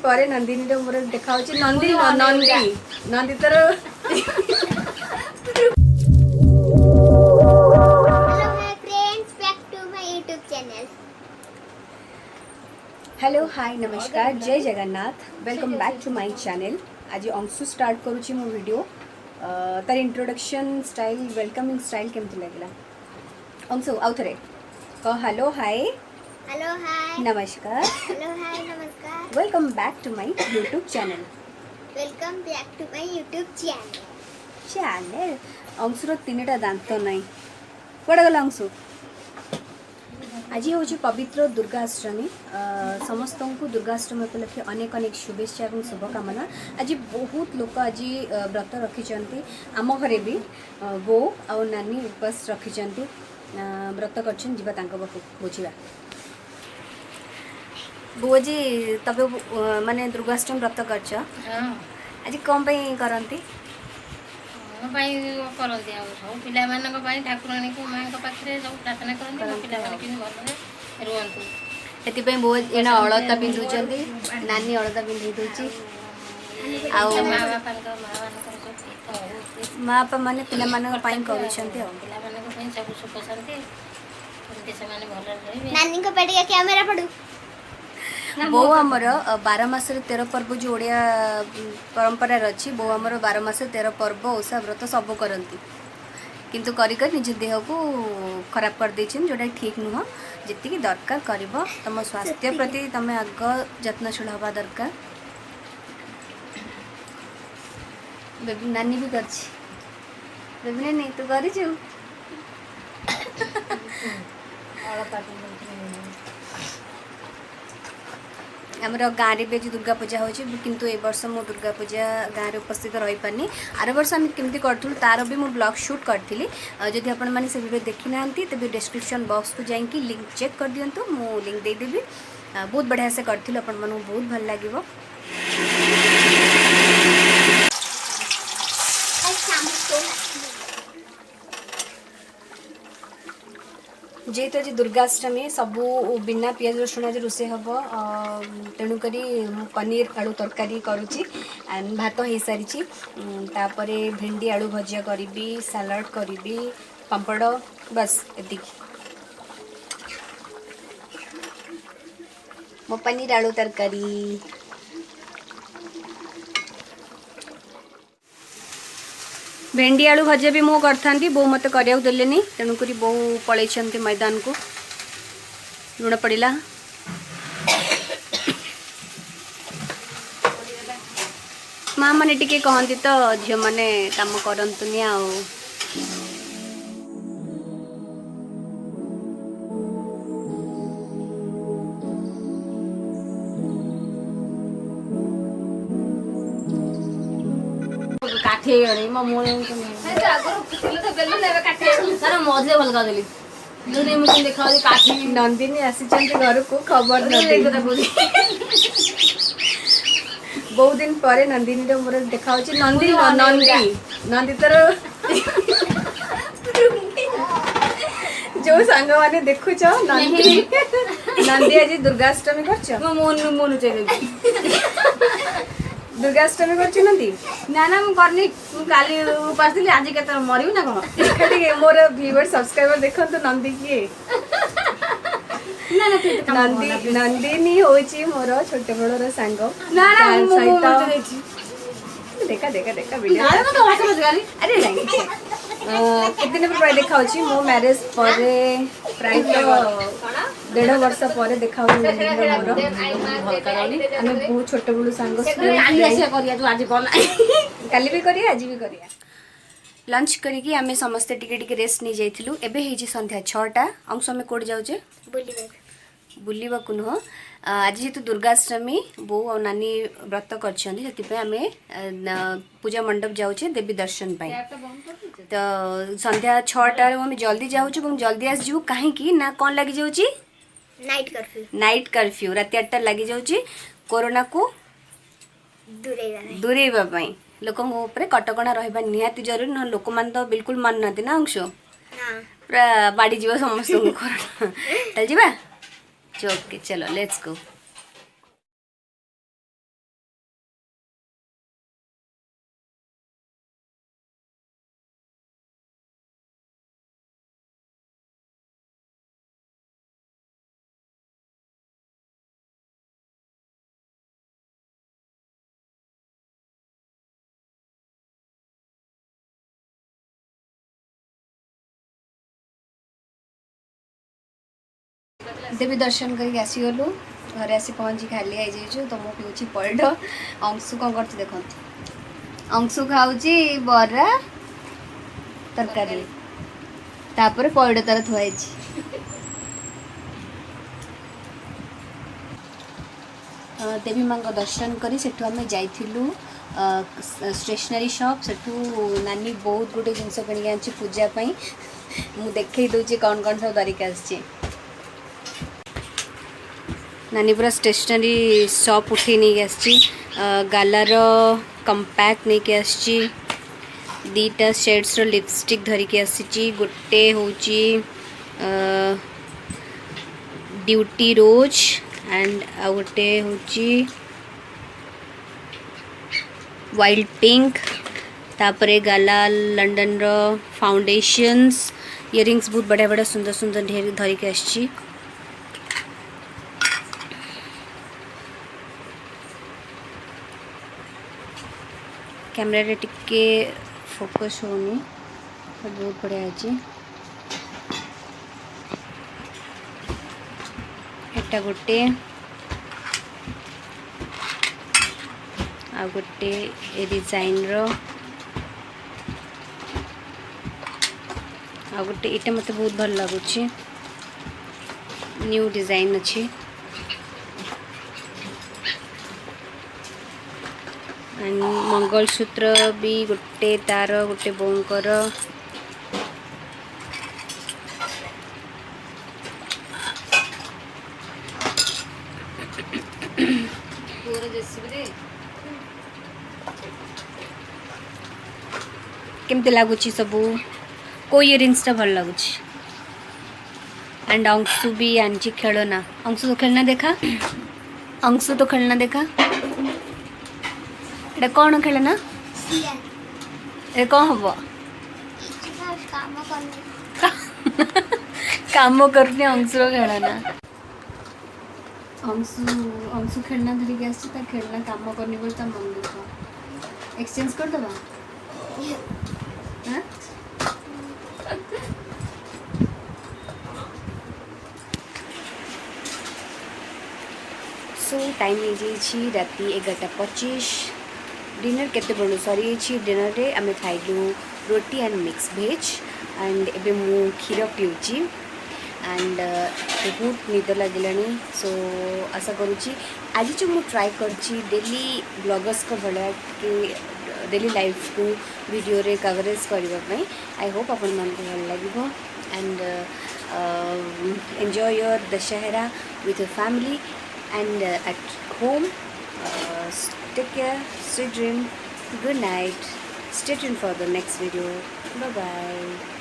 पर नंदिनी रो मोर देखा नंदी नंदी नंदी तर हेलो हाय नमस्कार जय Jagannath welcome back to my channel. आज अंशु स्टार्ट करुच्ची मो वीडियो तार इंट्रोडक्शन स्टाइल वेलकमिंग स्टाइल केमती लगला अंशु आउ थरे कह हेलो हाय नमस्कार welcome back to my YouTube channel channel अंशुर तीनटा दांत नाई कड़ा गला अंशु। आज हूँ पवित्र दुर्गाष्टमी समस्त को दुर्गाष्टमी उपलक्षे अनेक अनेक शुभेच्छा और शुभकामना। आज बहुत लोग आज व्रत रखी आम घरे भी बो आ नानी उपास रखी व्रत कर बुझा बो जी तब माने दुर्गाष्टमी व्रत कर आज कौन करती करती सब पिला ठाकुराणी को माँ पाखे सब प्रार्थना करती पे रुहतु से बो एना अलता पिंधुं नानी अलता पिंधे दूची माँ बापा मैंने पिला कर सब सुख शांति नानी को पेट कैमरा पड़ू बो आमर 12 मास 13 पर्व जो ओडिया परंपरा अच्छी बो आमर 12 मास 13 पर्व ओषा व्रत सब करती किंतु कर निज देह को खराब कर देछन जोटा ठीक नुह जी दरकार कर तुम स्वास्थ्य प्रति तुम आग जत्नशील हवा दरकार। बेबी नानी भी कर बेबी नहीं तू कर आमर गाँव में भी दुर्गा पूजा हो किंतु ए वर्ष मो दुर्गा पूजा गाँव में उपस्थित रही पानी आर वर्ष आम केमती करूँ तार भी मुझे ब्लॉग शूट करी जदि आपण मैंने से वीडियो देखी ना तेज डिस्क्रिप्शन बॉक्स को जाकि लिंक चेक कर दिंतु मु लिंक देदेवी बहुत बढ़िया से करूँ आपण मानू बहुत भल लगे। जेहेतु आज दुर्गाष्टमी सबू बिना पियाज रसुण आज रोषे हम तेणुक पनीर आलू तरकारी करुच्ची एंड भात हो सारी तापर भेंडी आलू भजा करी सालाड करी पापड़ बस एति मो पनीर आलू तरकारी। भेंडी आलू भजा भी मु करथांती बो मत करिया देलेनी तेणुक बो पलैछंती मैदान को लुण पड़िला माँ मैंने टिके कहती तो झील मैंने काम करतुनि आ काठे मो मुझे भल कर देखा काठी नंदिनी आसी घर को खबर बहुत दिन पर नंदिनी रो मोर देखा नंदी नंदी नंदी तर जो सांग माने देखुच नंदी नंदी आज दुर्गाष्टमी कर दुर्गाष्टमी कर नंदी ना ना मुझे काली उपास थी आज के मरबी ना कौन मोर व्यूअर सब्सक्राइबर देखो नंदी किए नंदी नंदिनी होची मोर छोटे बड़र सांग ना देखा देखा देखा वीडियो अरे नहीं कितने दिन पर देखा मो मैरिज पर प्राय 1.5 वर्ष पर देखा मोर आम बहुत छोट बड़ू सांग काली भी करिया आज भी करिया लंच करिकी आमे समस्ते टिके टिके रेस्ट नहीं जाइथिलु एबे हेजी संध्या 6टा अंश में कोड जाउचे बुलिबा को नुह आज जेहेतु दुर्गाष्टमी बो और नानी व्रत कर आमे पूजा मंडप जाऊे देवी दर्शन पाई तो संध्या 6टा आम जल्दी जाऊँ जल्दी आस जीवु कहीं ना कौन लगी जाऊँगी नाइट कर्फ्यू रात 8टा लगी जाऊँगी कोरोना को दूरेबा लोकों कटकणा रहा निहाती जरूरी ना लोक मान तो बिल्कुल मानुना ना अंश पूरा बाड़ी जीव समस्त कोरोना चल जी ओके चलो लेट्स गो। देवी दर्शन करके आसीगलु घरे आसी पहुँची खाली आई जाइछु तो मु पिउछि पल्ट अंशु कौन करछि देखो अंशु खाउछि बरा तरकारी तापर पल्ट तार थुआइछि देवी माँ दर्शन करी सेठु आमे जाइथिलु स्टेशनरी शॉप सेठु नानी बहुत गुटे जिनस किणिक आछि पूजा पई मु देखै दउछि कौन कौन सब धरिक आछि नानी पूरा स्टेशनरी शॉप उठी नहीं आछि गालार कंपैक्ट नहीं के आछि दीटा शेड्स रो लिपस्टिक धरिक आछि गोटे होची ड्यूटी रोज एंड आ गोटे होची वाइल्ड पिंक तापरे गाला लंडन रो फाउंडेशंस इयरिंग्स बहुत बढ़िया बढ़िया सुंदर सुंदर ढेर धरिक आछि कैमरा टिके फोकस होनी बहुत बढ़िया अच्छी एटा गोटे आ गोटे ए डिजाइन रो आ गोटे एटा मते बहुत भल लागुची न्यू डिजाइन अच्छी मंगलसूत्र भी गोटे तार गोटे बोंकर केमते लागुची सबू को इयरिंग्स भल लगुच एंड अंशु भी आंची खेलना अंशु तो खेलना देखा अंशु तो खेलना देखा एटा कौन खेलना ए कौन हम काम करने अंशुर खेलना अंशु खेलना धरिक आसी खेलना काम करनी बोल ता मन दुख एक्सचेंज कर दबा हां सो टाइम हो जाइए राति 11:25 डिनर केते बड़ू सरी डिनर रे आम खाइलु रोटी एंड मिक्स भेज एंड एबे मु क्षीर पिउची एंड बहुत निद लगे सो आशा करुँची आज जो मुझे ट्राए करची डेली ब्लॉगर्स को भाया कि डेली लाइफ को वीडियो रे कवरेज करने आई होप अपन मन को भल लगे and enjoy your Dussehra with your family and at home take care, sweet dream, good night, stay tuned for the next video, bye bye.